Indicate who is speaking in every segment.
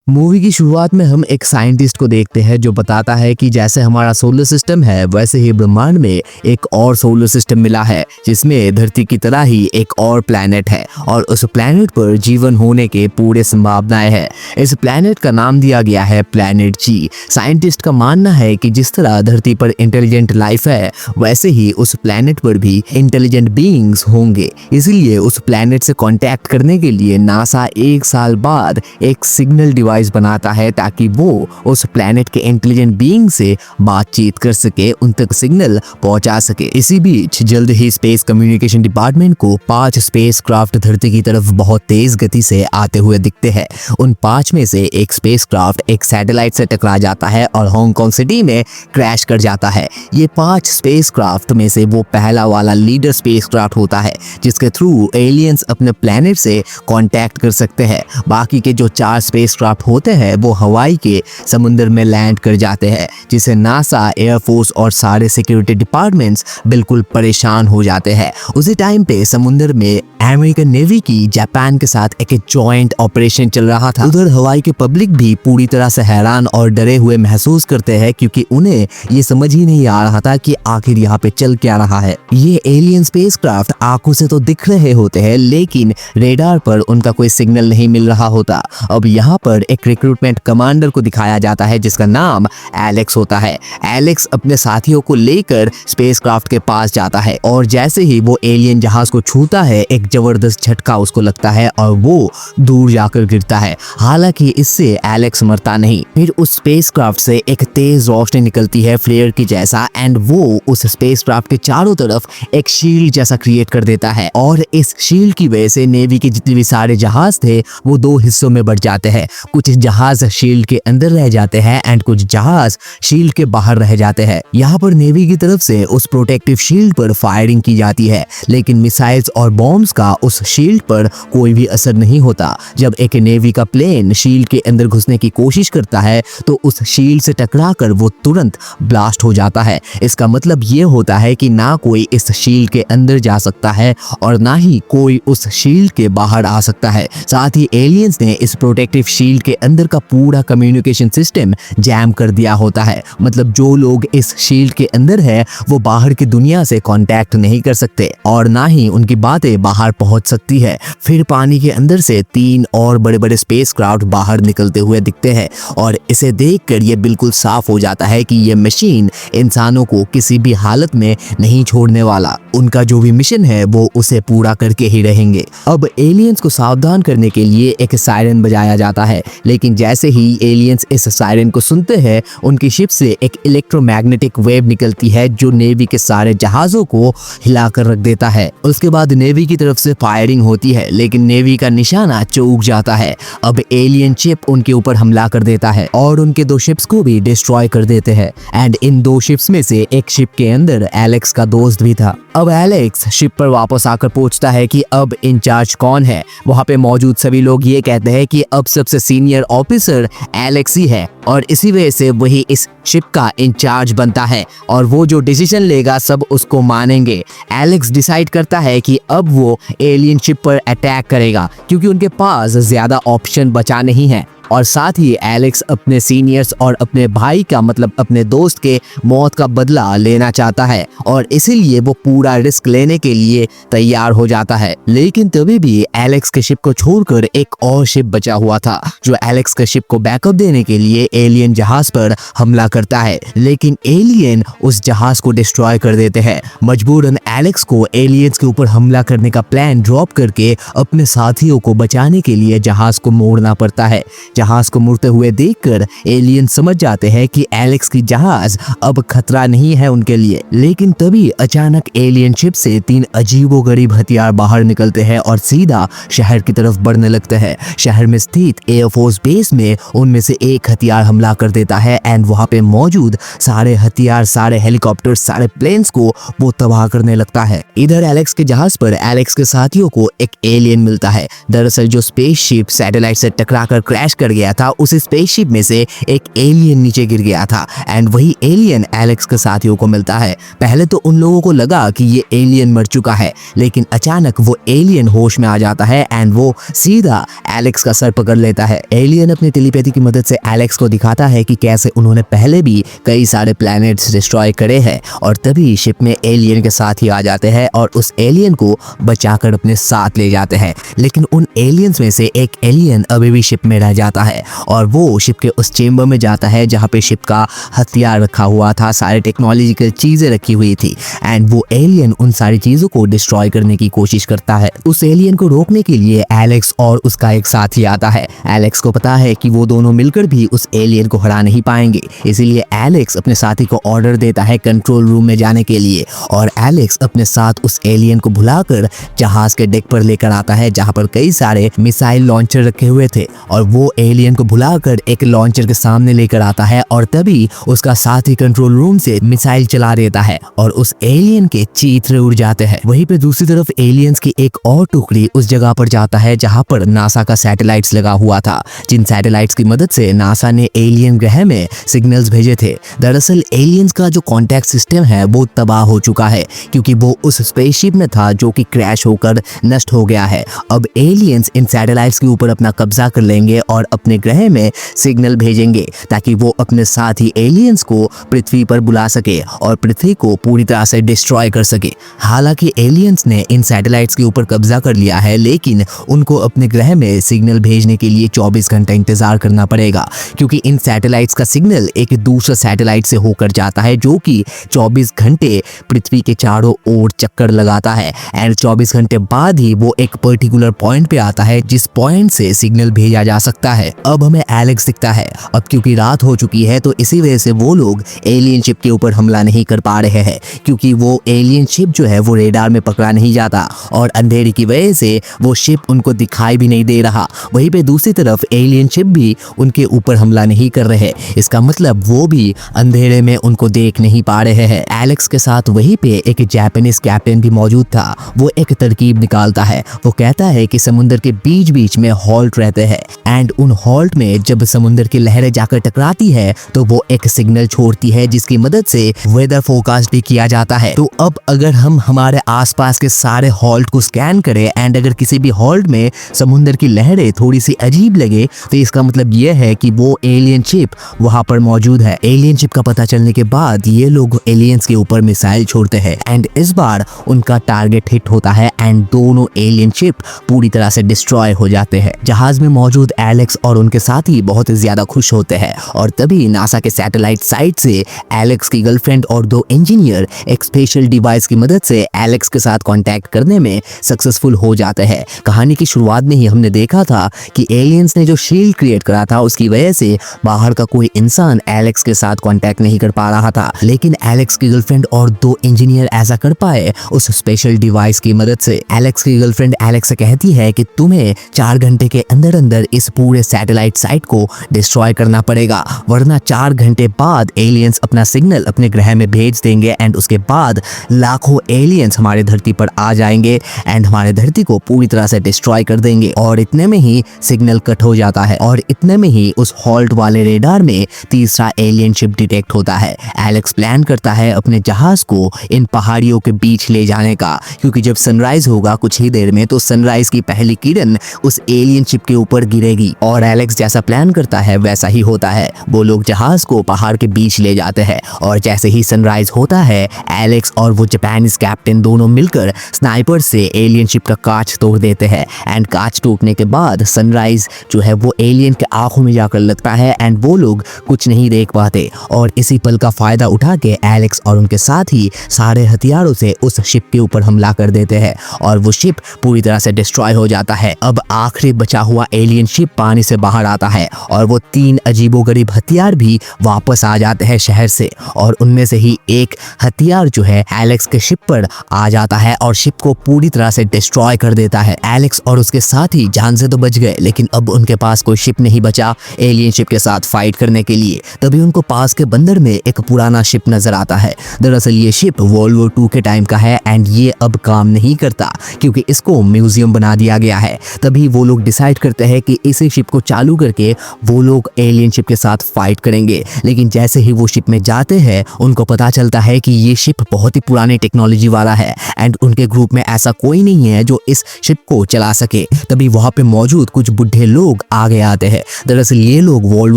Speaker 1: Movie की शुरुआत में हम एक साइंटिस्ट को देखते हैं जो बताता है कि जैसे हमारा सोलर सिस्टम है वैसे ही ब्रह्मांड में एक और सोलर सिस्टम मिला है जिसमें धरती की तरह ही एक और प्लैनेट है और उस प्लैनेट पर जीवन होने के पूरे संभावनाएं है। इस प्लैनेट का नाम दिया गया है प्लैनेट जी। साइंटिस्ट का मानना है कि जिस तरह धरती पर इंटेलिजेंट लाइफ है वैसे ही उस प्लैनेट पर भी इंटेलिजेंट बीइंग्स होंगे, इसलिए उस प्लैनेट से कांटेक्ट करने के लिए नासा 1 साल बाद एक सिग्नल डिवाइस बनाता है ताकि वो उस प्लैनेट के इंटेलिजेंट बीइंग से बातचीत कर सके, उन तक सिग्नल पहुंचा सके। इसी बीच जल्द ही स्पेस कम्युनिकेशन डिपार्टमेंट को 5 स्पेसक्राफ्ट धरती की तरफ बहुत तेज गति से आते हुए दिखते हैं। उन 5 में से एक स्पेसक्राफ्ट एक सैटेलाइट से टकरा जाता है और हांगकांग सिटी में क्रैश कर जाता है। ये 5 स्पेसक्राफ्ट में से वो पहला वाला लीडर स्पेसक्राफ्ट होता है जिसके थ्रू एलियंस अपने प्लैनेट से कांटेक्ट कर सकते हैं। बाकी के जो 4 स्पेसक्राफ्ट होते हैं वो हवाई के समुद्र में लैंड कर जाते हैं, जिसे नासा, एयरफोर्स और सारे सिक्योरिटी डिपार्टमेंट्स बिल्कुल परेशान हो जाते हैं। उसी टाइम पे समुद्र में अमेरिकन नेवी की जापान के साथ एक जॉइंट ऑपरेशन चल रहा था। उधर हवाई के पब्लिक भी पूरी तरह से हैरान और डरे हुए महसूस करते हैं क्योंकि उन्हें ये समझ ही नहीं आ रहा था कि आखिर यहाँ पे चल क्या रहा है। ये एलियन स्पेसक्राफ्ट आंखों से तो दिख रहे होते हैं लेकिन रेडार पर उनका कोई सिग्नल नहीं मिल रहा होता। अब यहाँ पर एक रिक्रूटमेंट कमांडर को दिखाया जाता है जिसका नाम एलेक्स होता है। एलेक्स अपने साथियों को लेकर स्पेसक्राफ्ट के पास जाता है और जैसे ही वो एलियन जहाज को छूता है एक जबरदस्त झटका उसको लगता है और वो दूर जाकर गिरता है। हालांकि इससे एलेक्स मरता नहीं। फिर उस स्पेसक्राफ्ट से एक तेज रोशनी निकलती है फ्लेयर की जैसा एंड वो उस स्पेसक्राफ्ट के चारों तरफ एक शील्ड जैसा क्रिएट कर देता है और इस शील्ड की वजह से नेवी के जितने भी सारे जहाज थे वो 2 हिस्सों में बढ़ जाते हैं। कुछ जहाज शील्ड के अंदर रह जाते हैं एंड कुछ जहाज शील्ड के बाहर रह जाते हैं। यहाँ पर नेवी की तरफ से उस प्रोटेक्टिव शील्ड पर फायरिंग की जाती है लेकिन मिसाइल्स और बॉम्ब्स का उस शील्ड पर कोई भी असर नहीं होता। जब एक नेवी का प्लेन शील्ड के अंदर घुसने की कोशिश करता है तो उस शील्ड से टकराकर वो तुरंत ब्लास्ट हो जाता है। इसका मतलब ये होता है कि ना कोई इस शील्ड के अंदर जा सकता है और ना ही कोई उस शील्ड के बाहर आ सकता है। साथ ही एलियंस ने इस प्रोटेक्टिव शील्ड के अंदर का पूरा कम्युनिकेशन सिस्टम जैम कर दिया होता है। मतलब जो लोग इस शील्ड के अंदर है वो बाहर की दुनिया से कांटेक्ट नहीं कर सकते और ना ही उनकी बातें बाहर पहुंच सकती है। फिर पानी के अंदर से 3 और बड़े-बड़े स्पेसक्राफ्ट बाहर निकलते हुए दिखते हैं और इसे देखकर ये बिल्कुल साफ हो जाता है कि ये मशीन इंसानों को किसी भी हालत में नहीं छोड़ने वाला। उनका जो भी मिशन है वो उसे पूरा करके ही रहेंगे। अब एलियंस को सावधान करने के लिए एक सायरन बजाया जाता है लेकिन जैसे ही एलियंस इस सायरन को सुनते हैं उनकी शिप से एक इलेक्ट्रोमैग्नेटिक वेव निकलती है जो नेवी के सारे जहाजों को हिलाकर रख देता है। उसके बाद नेवी की तरफ से फायरिंग होती है लेकिन नेवी का निशाना चूक जाता है। अब एलियन शिप उनके ऊपर हमला कर देता है और उनके 2 शिप्स को भी डिस्ट्रॉय कर देते हैं एंड इन 2 शिप्स में से एक शिप के अंदर एलेक्स का दोस्त भी था। अब एलेक्स शिप पर वापस आकर पूछता है कि अब इंचार्ज कौन है। वहाँ पे मौजूद सभी लोग ये कहते हैं कि अब सबसे सीनियर ऑफिसर एलेक्स ही है और इसी वजह से वही इस शिप का इंचार्ज बनता है और वो जो डिसीजन लेगा सब उसको मानेंगे। एलेक्स डिसाइड करता है कि अब वो एलियन शिप पर अटैक करेगा क्योंकि उनके पास ज्यादा ऑप्शन बचा नहीं है और साथ ही एलेक्स अपने सीनियर्स और अपने भाई का मतलब अपने दोस्त के मौत का बदला लेना चाहता है और इसीलिए वो पूरा रिस्क लेने के लिए तैयार हो जाता है। लेकिन तभी भी एलेक्स के शिप को छोड़कर एक और शिप बचा हुआ था जो एलेक्स के शिप को बैकअप देने के लिए एलियन जहाज पर हमला करता है लेकिन एलियन उस जहाज को डिस्ट्रॉय कर देते हैं। मजबूरन एलेक्स को एलियंस के ऊपर हमला करने का प्लान ड्रॉप करके अपने साथियों को बचाने के लिए जहाज को मोड़ना पड़ता है। जहाज को मुड़ते हुए देखकर एलियन समझ जाते हैं कि एलेक्स की जहाज अब खतरा नहीं है उनके लिए। लेकिन तभी अचानक एलियन शिप से 3 अजीबोगरीब हथियार बाहर निकलते हैं और सीधा शहर की तरफ बढ़ने लगते हैं। शहर में स्थित एयरफोर्स बेस में उनमें से एक हथियार हमला कर देता है एंड वहां पे मौजूद सारे हथियार, सारे हेलीकॉप्टर, सारे प्लेन्स को वो तबाह करने लगता है। इधर एलेक्स के जहाज पर एलेक्स के साथियों को एक एलियन मिलता है। दरअसल जो स्पेसशिप सैटेलाइट से टकराकर क्रैश कर गया था उस स्पेसशिप में से एक एलियन नीचे गिर गया था एंड वही एलियन एलेक्स के साथियों को मिलता है। पहले तो उन लोगों को लगा कि ये एलियन मर चुका है, लेकिन अचानक वो एलियन होश में आ जाता है एंड वो सीधा एलेक्स का सर पकड़ लेता है। एलियन अपनी टेलीपैथी की मदद से एलेक्स को दिखाता है कि कैसे उन्होंने पहले भी कई सारे प्लैनेट्स डिस्ट्रॉय करे हैं और तभी शिप में एलियन के साथ ही आ जाते हैं और उस एलियन को बचाकर अपने साथ ले जाते हैं। लेकिन उन एलियंस में से एक एलियन अभी भी शिप में रह जाता है और वो शिप के उस चेंबर में जाता है जहाँ पे शिप का हथियार रखा हुआ था, सारे टेक्नोलॉजिकल चीजें रखी हुई थी एंड वो एलियन उन सारी चीजों को डिस्ट्रॉय करने की कोशिश करता है। उस एलियन को रोकने के लिए एलेक्स और उसका एक साथी आता है। एलेक्स को पता है कि वो दोनों मिलकर भी उस एलियन को हरा नहीं पाएंगे, इसीलिए एलेक्स अपने साथी को ऑर्डर देता है कंट्रोल रूम में जाने के लिए और एलेक्स अपने साथ उस एलियन को भुलाकर जहाज के डेक पर लेकर आता है जहां पर कई सारे मिसाइल लॉन्चर रखे हुए थे और वो एलियन को भुलाकर एक लॉन्चर के सामने लेकर आता है और तभी उसका साथी कंट्रोल रूम से मिसाइल चला देता है और उस एलियन के चीथड़े उड़ जाते हैं। वहीं पे दूसरी तरफ एलियंस की एक और टुकड़ी उस जगह पर जाता है जहां पर नासा का सैटेलाइट्स लगा हुआ था, जिन सैटेलाइट्स की मदद से नासा ने एलियन ग्रह में सिग्नल्स भेजे थे। दरअसल एलियंस का जो कॉन्टैक्ट सिस्टम है वो तबाह हो चुका है क्योंकि वो उस स्पेसशिप में था जो कि क्रैश होकर नष्ट हो गया है। अब एलियंस इन सैटेलाइट्स के ऊपर अपना कब्जा कर लेंगे और अपने ग्रह में सिग्नल भेजेंगे ताकि वो अपने साथी एलियंस को पृथ्वी पर बुला सके और पृथ्वी को पूरी तरह से डिस्ट्रॉय कर सके। हालांकि एलियंस ने इन सैटेलाइट्स के ऊपर कब्जा कर लिया है, लेकिन उनको अपने ग्रह में सिग्नल भेजने के लिए 24 घंटा इंतजार करना पड़ेगा क्योंकि इन सैटेलाइट्स का सिग्नल एक दूसरे सैटेलाइट से होकर जाता है जो कि 24 घंटे पृथ्वी के चारों ओर चक्कर लगाता है एंड 24 घंटे बाद ही वो एक पर्टिकुलर पॉइंट पे आता है जिस पॉइंट से सिग्नल भेजा जा सकता है। अब हमें एलेक्स दिखता है। अब क्योंकि रात हो चुकी है तो इसी वजह से वो लोग एलियन शिप के ऊपर हमला नहीं कर पा रहे हैं क्योंकि वो एलियन शिप जो है वो रेडार में पकड़ा नहीं जाता और अंधेरे की वजह से वो शिप उनको दिखाई भी नहीं दे रहा। वहीं पे दूसरी तरफ एलियन शिप भी उनके ऊपर हमला नहीं कर रहे, इसका मतलब वो भी अंधेरे में उनको देख नहीं पा रहे हैं। एलेक्स के साथ वहीं पे एक जापानीज कैप्टन भी मौजूद था। वो एक तरकीब निकालता है। वो कहता है कि समुद्र के बीच बीच में हॉल्ट रहते हैं एंड उन हॉल्ट में जब समुद्र की लहरें जाकर टकराती है तो वो एक सिग्नल छोड़ती है जिसकी मदद से वेदर फोरकास्ट भी किया जाता है। तो अब अगर हम हमारे आसपास के सारे हॉल्ट को स्कैन करें एंड अगर किसी भी हॉल्ट में समुद्र की लहरें थोड़ी सी अजीब लगे तो इसका मतलब ये है कि वो एलियन शिप वहां पर मौजूद है। एलियन शिप का पता चलने के बाद ये लोग एलियंस के ऊपर मिसाइल छोड़ते हैं एंड इस बार उनका टारगेट हिट होता है एंड दोनों एलियन शिप पूरी तरह से डिस्ट्रॉय हो जाते हैं। जहाज में मौजूद एलेक्स और उनके साथी बहुत ज्यादा खुश होते हैं और तभी नासा के सैटेलाइट साइट से एलेक्स की गर्लफ्रेंड और दो इंजीनियर एक स्पेशल डिवाइस की मदद से एलेक्स के साथ कांटेक्ट करने में सक्सेसफुल हो जाते हैं। कहानी की शुरुआत में ही हमने देखा था कि एलियंस ने जो शील्ड क्रिएट करा था उसकी वजह से बाहर का कोई इंसान एलेक्स के साथ कांटेक्ट नहीं कर पा रहा था, लेकिन एलेक्स की गर्लफ्रेंड और दो इंजीनियर ऐसा कर पाए उस स्पेशल डिवाइस की मदद से। एलेक्स की गर्लफ्रेंड एलेक्स से कहती है कि तुम्हें 4 घंटे के अंदर अंदर इस पूरे सैटेलाइट साइट को डिस्ट्रॉय करना पड़ेगा वरना 4 घंटे बाद एलियंस अपना सिग्नल अपने ग्रह में भेज देंगे एंड उसके बाद लाखों एलियंस हमारे धरती पर आ जाएंगे एंड हमारे धरती को पूरी तरह से डिस्ट्रॉय कर देंगे। और इतने में ही सिग्नल कट हो जाता है और इतने में ही उस हॉल्ट वाले रेडार में तीसरा एलियन शिप डिटेक्ट होता है। एलेक्स प्लान करता है अपने जहाज को इन पहाड़ियों के बीच ले जाने का क्योंकि जब सनराइज होगा कुछ ही देर में तो सनराइज की पहली किरण उस एलियन शिप के ऊपर गिरेगी और एलेक्स जैसा प्लान करता है वैसा ही होता है। वो लोग जहाज को पहाड़ के बीच ले जाते हैं और जैसे ही सनराइज होता है एलेक्स और वो जापानीज कैप्टन दोनों मिलकर स्नाइपर से एलियन शिप का कांच तोड़ देते हैं एंड कांच टूटने के बाद सनराइज जो है वो एलियन के आंखों में जाकर लगता है एंड वो लोग कुछ नहीं देख पाते और इसी पल का फायदा उठा के एलेक्स और उनके साथ ही सारे हथियारों से उस शिप के ऊपर हमला कर देते हैं और वो शिप पूरी तरह से डिस्ट्रॉय हो जाता है। अब आखिरी बचा हुआ एलियन शिप पानी से बाहर आता है और वो 3 अजीबोगरीब हथियार भी वापस आ जाते हैं शहर से और उनमें से ही एक हथियार जो है एलेक्स के शिप पर आ जाता है और शिप को पूरी तरह से डिस्ट्रॉय कर देता है। एलेक्स और उसके साथी जान से तो बच गए लेकिन अब उनके पास कोई शिप नहीं बचा एलियन शिप के साथ फाइट करने के लिए। तभी उनको पास के बंदर में एक पुराना शिप नजर आता है। दरअसल ये शिप वर्ल्ड वॉर 2 के टाइम का है एंड ये अब काम नहीं करता क्योंकि इसको म्यूजियम बना दिया गया है। तभी वो लोग डिसाइड करते हैं कि इसी शिप को चालू करके वो लोग एलियन शिप के साथ फाइट करेंगे। लेकिन जैसे ही वो शिप में जाते हैं उनको पता चलता है कि ये शिप बहुत ही पुरानी टेक्नोलॉजी वाला है एंड उनके ग्रुप में ऐसा कोई नहीं है जो इस शिप को चला सके। तभी वहां पे मौजूद कुछ बुढ़े लोग आगे आते हैं। दरअसल ये लोग वर्ल्ड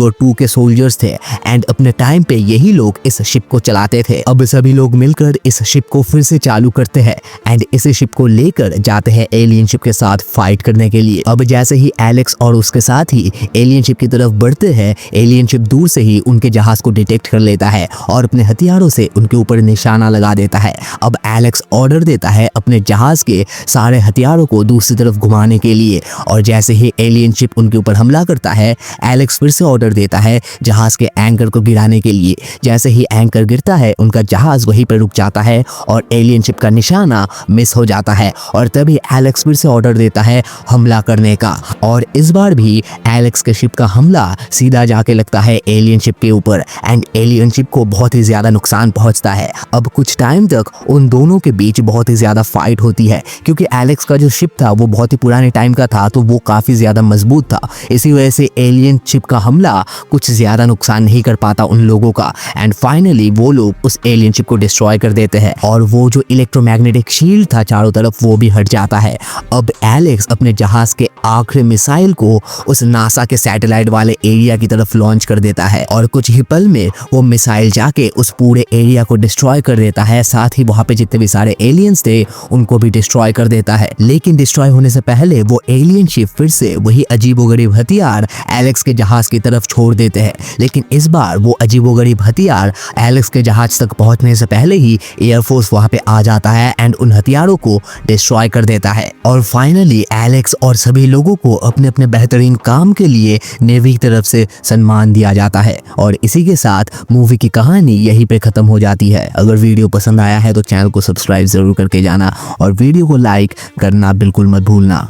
Speaker 1: वॉर 2 के सोल्जर्स थे एंड अपने टाइम पे यही लोग इस शिप को चलाते थे। अब सभी लोग मिलकर इस शिप को फिर से चालू करते हैं एंड इस शिप को लेकर जाते हैं एलियन शिप के साथ फाइट करने के लिए। अब जैसे ही एलेक्स और उसके साथ ही एलियन शिप की तरफ बढ़ते हैं, एलियन शिप दूर से ही उनके जहाज को डिटेक्ट कर लेता है और अपने हथियारों से उनके ऊपर निशाना लगा देता है। अब एलेक्स ऑर्डर देता है अपने जहाज के सारे हथियारों को दूसरी तरफ घुमाने के लिए और जैसे ही एलियन शिप उनके ऊपर हमला करता है, एलेक्स फिर से ऑर्डर देता है जहाज के एंकर को गिराने के लिए। जैसे ही एंकर गिरता है उनका जहाज वहीं पर रुक जाता है और एलियन शिप का निशाना मिस हो जाता है और तभी एलेक्स फिर से ऑर्डर देता है हमला करने का और इस बार भी एलेक्स के शिप का हमला सीधा जाके लगता है एलियन शिप के ऊपर एंड एलियन शिप को बहुत ही ज्यादा नुकसान पहुंचता है। अब कुछ टाइम तक उन दोनों के बीच बहुत ही ज्यादा फाइट होती है क्योंकि एलेक्स का जो शिप था वो बहुत ही पुराने टाइम का था तो वो काफी ज्यादा मजबूत था। इसी वजह से एलियन शिप का हमला कुछ ज्यादा नुकसान नहीं कर पाता उन लोगों का एंड फाइनली वो लोग उस एलियन शिप को डिस्ट्रॉय कर देते हैं और वो जो इलेक्ट्रोमैग्नेटिक शील्ड था चारों तरफ वो भी हट जाता है। अब एलेक्स अपने जहाज के आखिरी मिसाइल को उस नासा के सैटेलाइट वाले एरिया की तरफ लॉन्च कर देता है और कुछ ही पल में वो मिसाइल जाके उस पूरे एरिया को डिस्ट्रॉय कर देता है। साथ ही वहां पे जितने भी सारे एलियंस थे उनको भी डिस्ट्रॉय कर देता है। लेकिन डिस्ट्रॉय होने से पहले वो एलियन शिप फिर से वही अजीबोगरीब हथियार एलेक्स के जहाज की तरफ छोड़ देते हैं। लेकिन इस बार वो अजीबोगरीब हथियार एलेक्स के जहाज तक पहुंचने से पहले ही एयरफोर्स वहां पे आ जाता है एंड उन हथियारों को डिस्ट्रॉय कर देता है और फाइनली एलेक्स और सभी लोगों को अपने अपने बेहतरीन काम के लिए नेवी की तरफ से सम्मान दिया जाता है। और इसी के साथ मूवी की कहानी यहीं पे खत्म हो जाती है। अगर वीडियो पसंद आया है तो चैनल को सब्सक्राइब जरूर करके जाना और वीडियो को लाइक करना बिल्कुल मत भूलना।